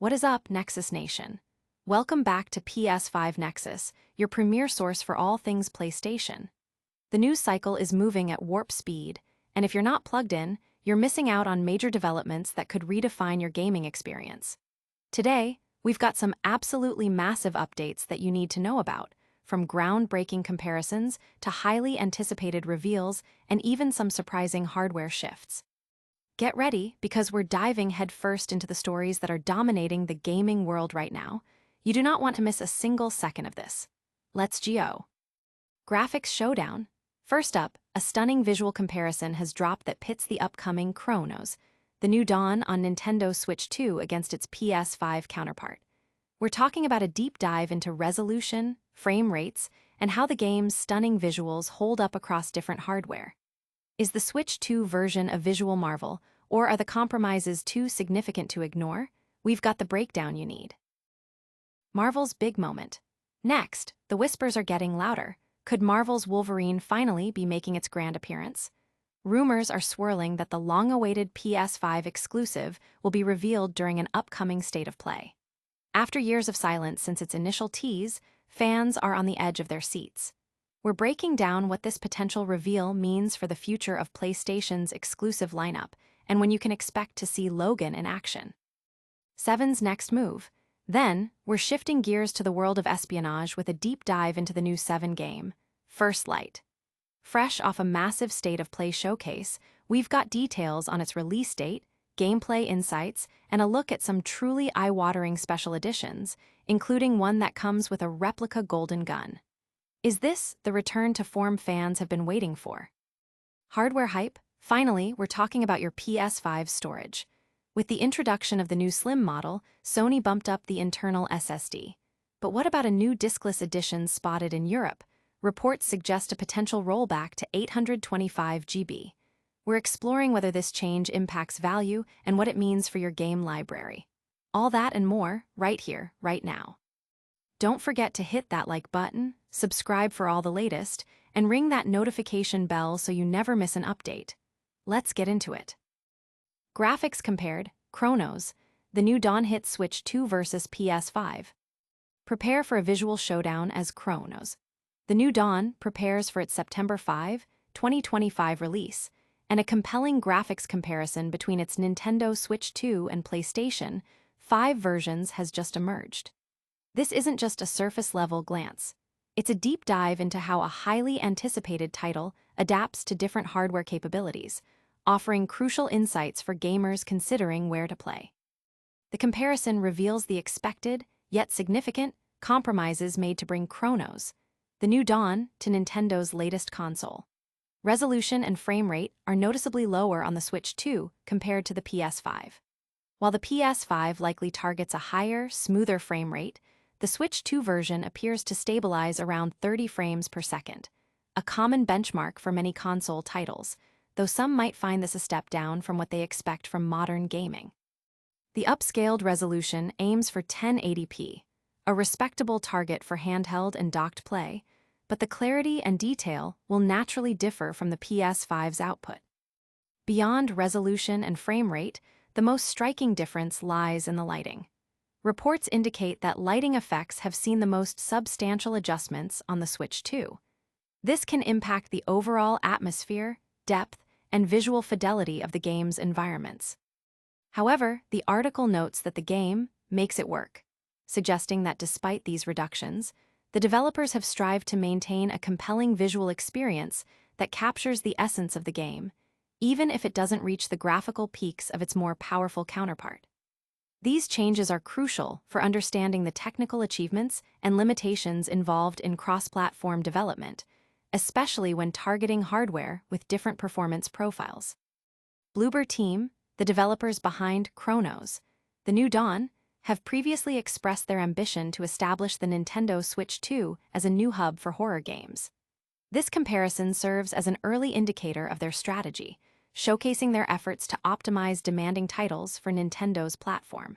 What is up, Nexus Nation? Welcome back to PS5 Nexus, your premier source for all things PlayStation. The news cycle is moving at warp speed, and if you're not plugged in, you're missing out on major developments that could redefine your gaming experience. Today, we've got some absolutely massive updates that you need to know about, from groundbreaking comparisons to highly anticipated reveals and even some surprising hardware shifts. Get ready, because we're diving headfirst into the stories that are dominating the gaming world right now. You do not want to miss a single second of this. Let's go. Graphics Showdown. First up, a stunning visual comparison has dropped that pits the upcoming Cronos, the new dawn on Nintendo Switch 2 against its PS5 counterpart. We're talking about a deep dive into resolution, frame rates, and how the game's stunning visuals hold up across different hardware. Is the Switch 2 version a visual marvel, or are the compromises too significant to ignore? We've got the breakdown you need. Marvel's big moment. Next, the whispers are getting louder. Could Marvel's Wolverine finally be making its grand appearance? Rumors are swirling that the long-awaited PS5 exclusive will be revealed during an upcoming State of Play. After years of silence since its initial tease, fans are on the edge of their seats. We're breaking down what this potential reveal means for the future of PlayStation's exclusive lineup and when you can expect to see Logan in action. Seven's next move. Then, we're shifting gears to the world of espionage with a deep dive into the new Seven game, First Light. Fresh off a massive State of Play showcase, we've got details on its release date, gameplay insights, and a look at some truly eye-watering special editions, including one that comes with a replica golden gun. Is this the return to form fans have been waiting for? Hardware hype. Finally, we're talking about your PS5 storage. With the introduction of the new Slim model, Sony bumped up the internal SSD. But what about a new diskless edition spotted in Europe? Reports suggest a potential rollback to 825 GB. We're exploring whether this change impacts value and what it means for your game library. All that and more, right here, right now. Don't forget to hit that like button, subscribe for all the latest, and ring that notification bell so you never miss an update. Let's get into it. Graphics compared, Cronos, the new dawn hit Switch 2 versus PS5. Prepare for a visual showdown as Cronos. The new dawn prepares for its September 5, 2025 release, and a compelling graphics comparison between its Nintendo Switch 2 and PlayStation 5 versions has just emerged. This isn't just a surface-level glance. It's a deep dive into how a highly anticipated title adapts to different hardware capabilities, offering crucial insights for gamers considering where to play. The comparison reveals the expected, yet significant, compromises made to bring Cronos, the new dawn, to Nintendo's latest console. Resolution and frame rate are noticeably lower on the Switch 2 compared to the PS5. While the PS5 likely targets a higher, smoother frame rate, the Switch 2 version appears to stabilize around 30 frames per second, a common benchmark for many console titles, though some might find this a step down from what they expect from modern gaming. The upscaled resolution aims for 1080p, a respectable target for handheld and docked play, but the clarity and detail will naturally differ from the PS5's output. Beyond resolution and frame rate, the most striking difference lies in the lighting. Reports indicate that lighting effects have seen the most substantial adjustments on the Switch 2. This can impact the overall atmosphere, depth, and visual fidelity of the game's environments. However, the article notes that the game makes it work, suggesting that despite these reductions, the developers have strived to maintain a compelling visual experience that captures the essence of the game, even if it doesn't reach the graphical peaks of its more powerful counterpart. These changes are crucial for understanding the technical achievements and limitations involved in cross-platform development, especially when targeting hardware with different performance profiles. Bloober Team, the developers behind Cronos, the new dawn, have previously expressed their ambition to establish the Nintendo Switch 2 as a new hub for horror games. This comparison serves as an early indicator of their strategy, showcasing their efforts to optimize demanding titles for Nintendo's platform.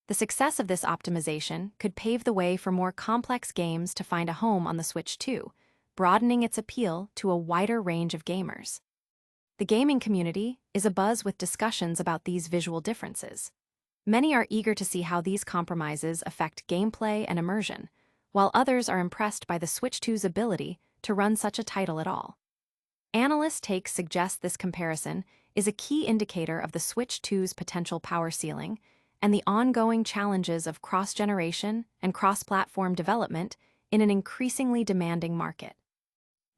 The success of this optimization could pave the way for more complex games to find a home on the Switch 2, broadening its appeal to a wider range of gamers. The gaming community is abuzz with discussions about these visual differences. Many are eager to see how these compromises affect gameplay and immersion, while others are impressed by the Switch 2's ability to run such a title at all. Analyst takes suggest this comparison is a key indicator of the Switch 2's potential power ceiling and the ongoing challenges of cross-generation and cross-platform development in an increasingly demanding market.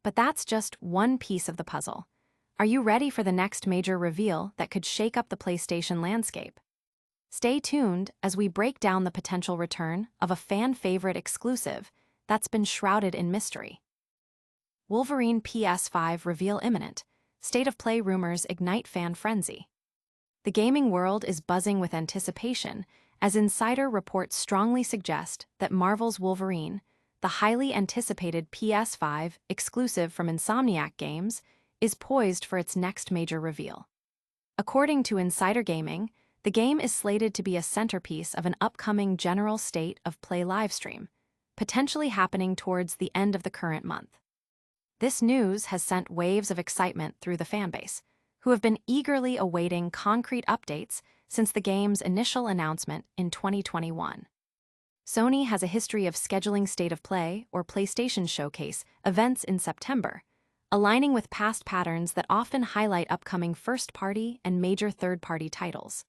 But that's just one piece of the puzzle. Are you ready for the next major reveal that could shake up the PlayStation landscape? Stay tuned as we break down the potential return of a fan-favorite exclusive that's been shrouded in mystery. Wolverine PS5 reveal imminent. State of play rumors ignite fan frenzy. The gaming world is buzzing with anticipation as insider reports strongly suggest that Marvel's Wolverine, the highly anticipated PS5 exclusive from Insomniac Games, is poised for its next major reveal. According to Insider Gaming, the game is slated to be a centerpiece of an upcoming general state of play livestream, potentially happening towards the end of the current month. This news has sent waves of excitement through the fanbase, who have been eagerly awaiting concrete updates since the game's initial announcement in 2021. Sony has a history of scheduling State of Play or PlayStation Showcase events in September, aligning with past patterns that often highlight upcoming first-party and major third-party titles.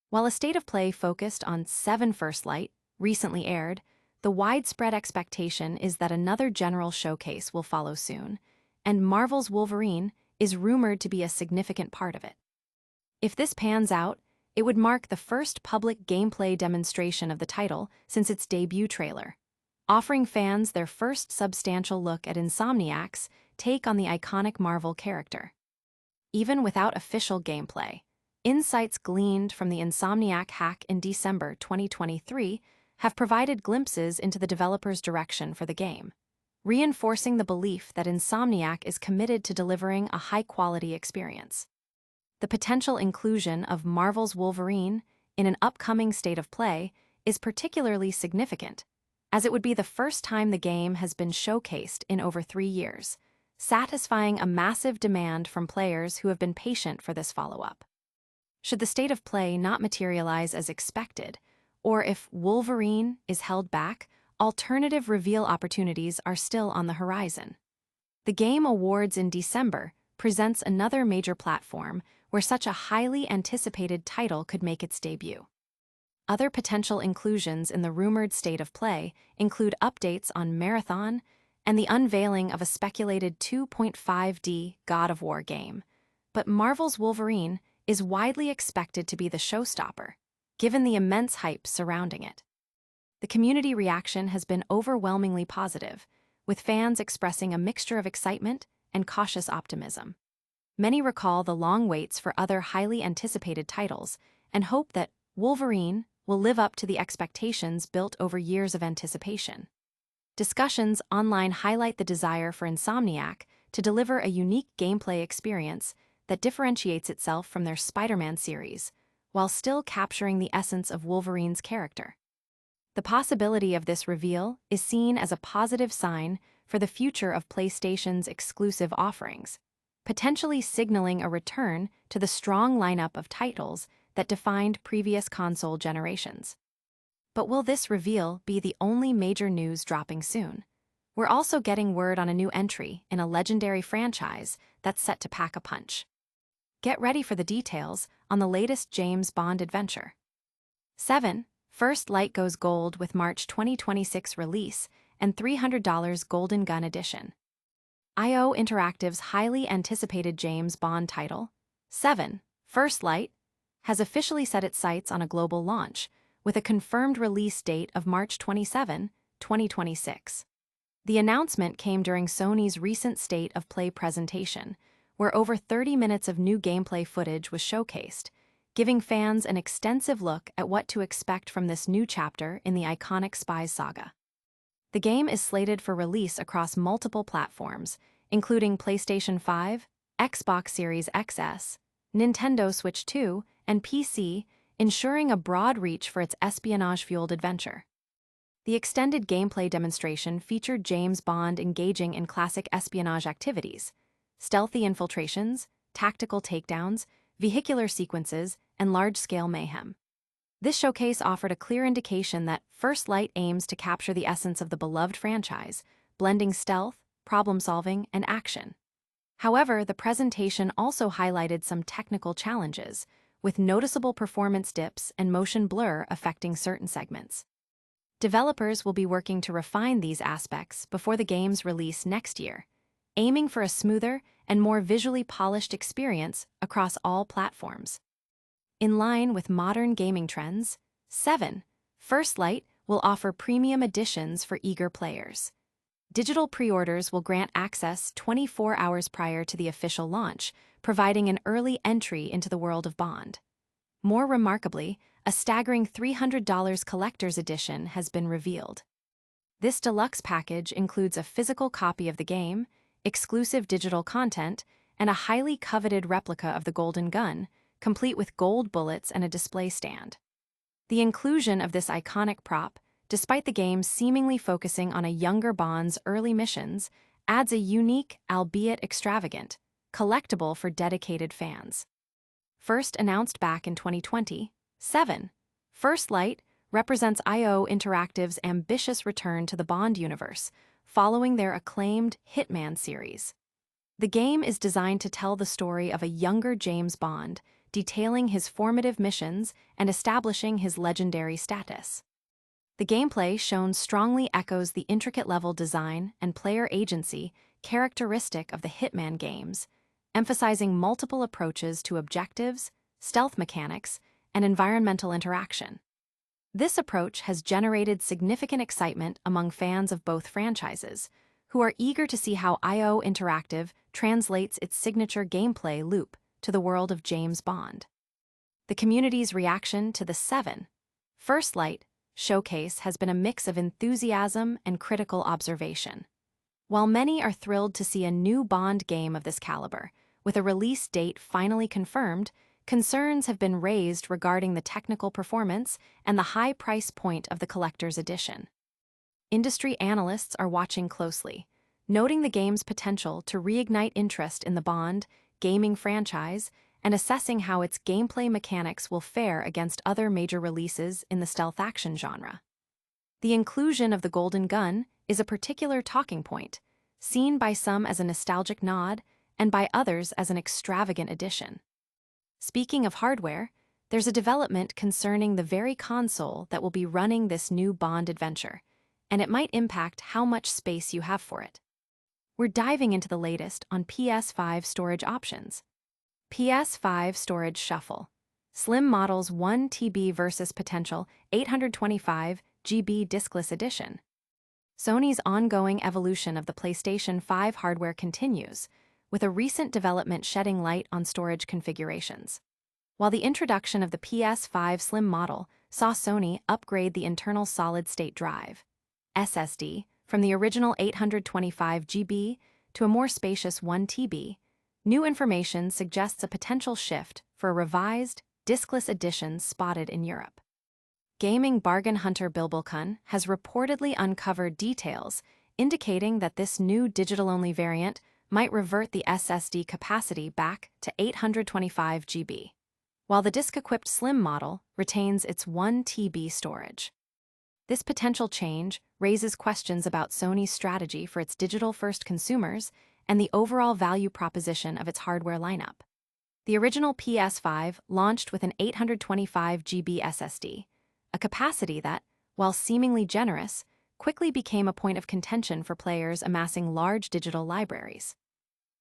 While a State of Play focused on 7 First Light recently aired, the widespread expectation is that another general showcase will follow soon, and Marvel's Wolverine is rumored to be a significant part of it. If this pans out, it would mark the first public gameplay demonstration of the title since its debut trailer, offering fans their first substantial look at Insomniac's take on the iconic Marvel character. Even without official gameplay, insights gleaned from the Insomniac hack in December 2023 have provided glimpses into the developer's direction for the game, reinforcing the belief that Insomniac is committed to delivering a high-quality experience. The potential inclusion of Marvel's Wolverine in an upcoming State of Play is particularly significant, as it would be the first time the game has been showcased in over 3 years, satisfying a massive demand from players who have been patient for this follow-up. Should the State of Play not materialize as expected, or if Wolverine is held back, alternative reveal opportunities are still on the horizon. The Game Awards in December presents another major platform where such a highly anticipated title could make its debut. Other potential inclusions in the rumored State of Play include updates on Marathon and the unveiling of a speculated 2.5D God of War game. But Marvel's Wolverine is widely expected to be the showstopper, given the immense hype surrounding it. The community reaction has been overwhelmingly positive, with fans expressing a mixture of excitement and cautious optimism. Many recall the long waits for other highly anticipated titles and hope that Wolverine will live up to the expectations built over years of anticipation. Discussions online highlight the desire for Insomniac to deliver a unique gameplay experience that differentiates itself from their Spider-Man series, while still capturing the essence of Wolverine's character. The possibility of this reveal is seen as a positive sign for the future of PlayStation's exclusive offerings, potentially signaling a return to the strong lineup of titles that defined previous console generations. But will this reveal be the only major news dropping soon? We're also getting word on a new entry in a legendary franchise that's set to pack a punch. Get ready for the details on the latest James Bond adventure. 7. First Light goes gold with March 2026 release and $300 Golden Gun Edition. IO Interactive's highly anticipated James Bond title, 7. First Light, has officially set its sights on a global launch, with a confirmed release date of March 27, 2026. The announcement came during Sony's recent State of Play presentation, where over 30 minutes of new gameplay footage was showcased, giving fans an extensive look at what to expect from this new chapter in the iconic Spies saga. The game is slated for release across multiple platforms, including PlayStation 5, Xbox Series XS, Nintendo Switch 2, and PC, ensuring a broad reach for its espionage-fueled adventure. The extended gameplay demonstration featured James Bond engaging in classic espionage activities, stealthy infiltrations, tactical takedowns, vehicular sequences, and large-scale mayhem. This showcase offered a clear indication that First Light aims to capture the essence of the beloved franchise, blending stealth, problem-solving, and action. However, the presentation also highlighted some technical challenges, with noticeable performance dips and motion blur affecting certain segments. Developers will be working to refine these aspects before the game's release next year, aiming for a smoother and more visually polished experience across all platforms. In line with modern gaming trends, 7. First Light will offer premium editions for eager players. Digital pre-orders will grant access 24 hours prior to the official launch, providing an early entry into the world of Bond. More remarkably, a staggering $300 collector's edition has been revealed. This deluxe package includes a physical copy of the game, exclusive digital content, and a highly coveted replica of the Golden Gun, complete with gold bullets and a display stand. The inclusion of this iconic prop, despite the game seemingly focusing on a younger Bond's early missions, adds a unique, albeit extravagant, collectible for dedicated fans. First announced back in 2020, 7. First Light represents IO Interactive's ambitious return to the Bond universe, following their acclaimed Hitman series. The game is designed to tell the story of a younger James Bond, detailing his formative missions and establishing his legendary status. The gameplay shown strongly echoes the intricate level design and player agency characteristic of the Hitman games, emphasizing multiple approaches to objectives, stealth mechanics, and environmental interaction. This approach has generated significant excitement among fans of both franchises, who are eager to see how IO Interactive translates its signature gameplay loop to the world of James Bond. The community's reaction to the 7. First Light showcase has been a mix of enthusiasm and critical observation. While many are thrilled to see a new Bond game of this caliber, with a release date finally confirmed, concerns have been raised regarding the technical performance and the high price point of the collector's edition. Industry analysts are watching closely, noting the game's potential to reignite interest in the Bond gaming franchise and assessing how its gameplay mechanics will fare against other major releases in the stealth action genre. The inclusion of the Golden Gun is a particular talking point, seen by some as a nostalgic nod and by others as an extravagant addition. Speaking of hardware, there's a development concerning the very console that will be running this new Bond adventure, and it might impact how much space you have for it. We're diving into the latest on PS5 storage options. PS5 storage shuffle. Slim models 1 TB versus potential 825 GB diskless edition. Sony's ongoing evolution of the PlayStation 5 hardware continues, with a recent development shedding light on storage configurations. While the introduction of the PS5 Slim model saw Sony upgrade the internal solid-state drive, SSD, from the original 825 GB to a more spacious 1 TB, new information suggests a potential shift for a revised, diskless edition spotted in Europe. Gaming bargain hunter Bilbilkun has reportedly uncovered details indicating that this new digital-only variant might revert the SSD capacity back to 825 GB, while the disk-equipped Slim model retains its 1 TB storage. This potential change raises questions about Sony's strategy for its digital-first consumers and the overall value proposition of its hardware lineup. The original PS5 launched with an 825 GB SSD, a capacity that, while seemingly generous, quickly became a point of contention for players amassing large digital libraries.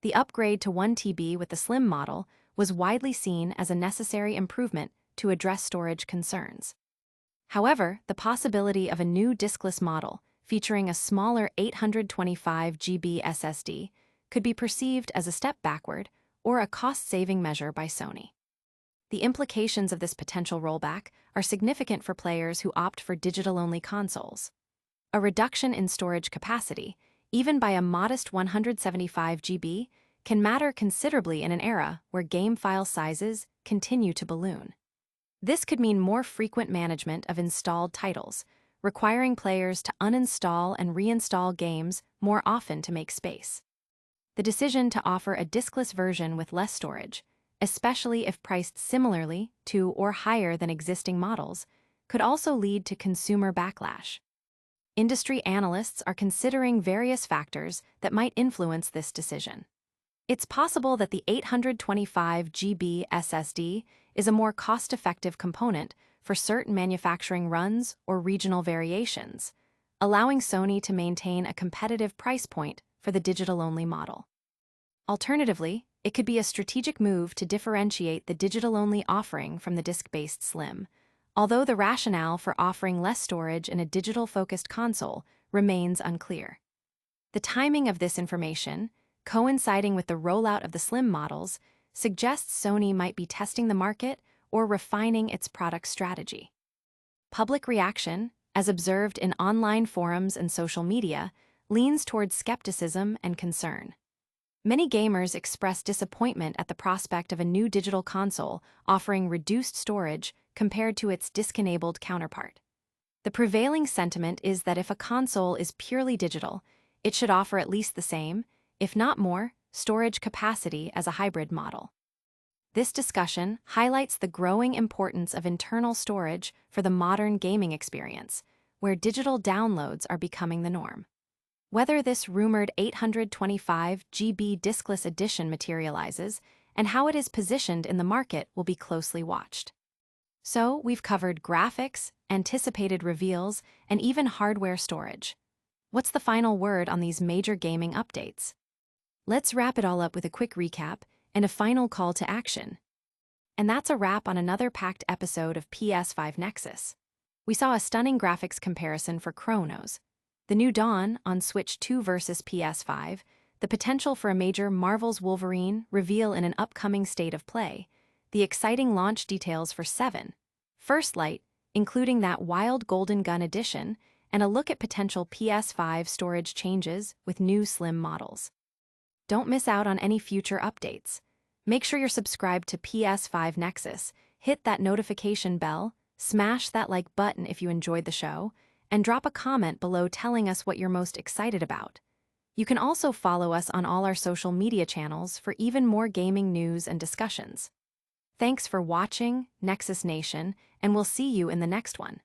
The upgrade to 1 TB with the Slim model was widely seen as a necessary improvement to address storage concerns. However, the possibility of a new diskless model featuring a smaller 825 GB SSD could be perceived as a step backward or a cost-saving measure by Sony. The implications of this potential rollback are significant for players who opt for digital-only consoles. A reduction in storage capacity, even by a modest 175 GB, can matter considerably in an era where game file sizes continue to balloon. This could mean more frequent management of installed titles, requiring players to uninstall and reinstall games more often to make space. The decision to offer a diskless version with less storage especially if priced similarly to or higher than existing models, could also lead to consumer backlash. Industry analysts are considering various factors that might influence this decision. It's possible that the 825 GB SSD is a more cost-effective component for certain manufacturing runs or regional variations, allowing Sony to maintain a competitive price point for the digital-only model. Alternatively, it could be a strategic move to differentiate the digital-only offering from the disc-based Slim, although the rationale for offering less storage in a digital-focused console remains unclear. The timing of this information, coinciding with the rollout of the Slim models, suggests Sony might be testing the market or refining its product strategy. Public reaction, as observed in online forums and social media, leans towards skepticism and concern. Many gamers express disappointment at the prospect of a new digital console offering reduced storage compared to its disc-enabled counterpart. The prevailing sentiment is that if a console is purely digital, it should offer at least the same, if not more, storage capacity as a hybrid model. This discussion highlights the growing importance of internal storage for the modern gaming experience, where digital downloads are becoming the norm. Whether this rumored 825 GB diskless edition materializes and how it is positioned in the market will be closely watched. So, we've covered graphics, anticipated reveals, and even hardware storage. What's the final word on these major gaming updates? Let's wrap it all up with a quick recap and a final call to action. And that's a wrap on another packed episode of PS5 Nexus. We saw a stunning graphics comparison for Cronos, the new Dawn on Switch 2 versus PS5, the potential for a major Marvel's Wolverine reveal in an upcoming state of play, the exciting launch details for 7, First Light, including that wild Golden Gun edition, and a look at potential PS5 storage changes with new Slim models. Don't miss out on any future updates. Make sure you're subscribed to PS5 Nexus, hit that notification bell, smash that like button if you enjoyed the show, and drop a comment below telling us what you're most excited about. You can also follow us on all our social media channels for even more gaming news and discussions. Thanks for watching, Nexus Nation, and we'll see you in the next one.